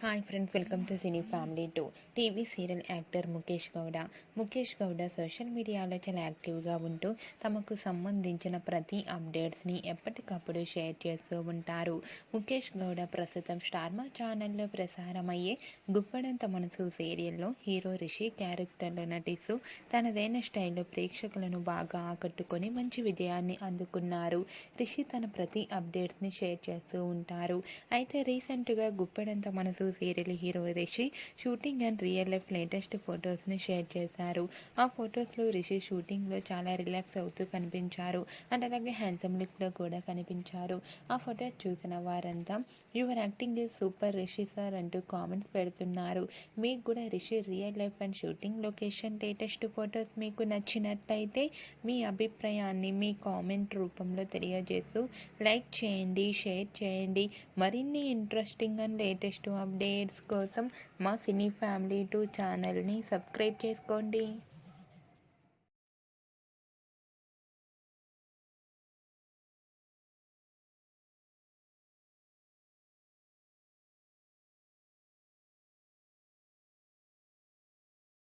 Hi friends, welcome to cine family 2. TV serial actor Mukesh Gowda social మీడియాలో చాలా యాక్టివ్గా ఉంటూ తమకు సంబంధించిన ప్రతి అప్డేట్స్ని ఎప్పటికప్పుడు షేర్ చేస్తూ ఉంటారు. ముఖేష్ గౌడ ప్రస్తుతం స్టార్మా ఛానల్లో ప్రసారమయ్యే గుప్పడంత మనసు సీరియల్లో హీరో రిషి క్యారెక్టర్లో నటిస్తూ తనదైన స్టైల్లో ప్రేక్షకులను బాగా ఆకట్టుకొని మంచి విజయాన్ని అందుకున్నారు. రిషి తన ప్రతి అప్డేట్స్ని షేర్ చేస్తూ ఉంటారు. అయితే రీసెంట్గా గుప్పెడంత మనసు serial hero Rishi shooting and real life latest ఫొటోస్ని షేర్ చేశారు. ఆ ఫొటోస్లో రిషి షూటింగ్లో చాలా రిలాక్స్ అవుతూ కనిపించారు అండ్ అలాగే హ్యాండ్సమ్ లుక్లో కూడా కనిపించారు. ఆ ఫొటోస్ చూసిన వారంతా your acting is super Rishi sir అంటూ కామెంట్స్ పెడుతున్నారు. మీకు కూడా Rishi real life and shooting location latest photos మీకు నచ్చినట్లయితే మీ అభిప్రాయాన్ని మీ కామెంట్ రూపంలో తెలియజేస్తూ లైక్ చేయండి, షేర్ చేయండి. మరిన్ని ఇంట్రెస్టింగ్ అండ్ లేటెస్ట్ అప్డేట్స్ కోసం మా సినీ ఫ్యామిలీ 2 ఛానల్ని సబ్స్క్రైబ్ చేసుకోండి.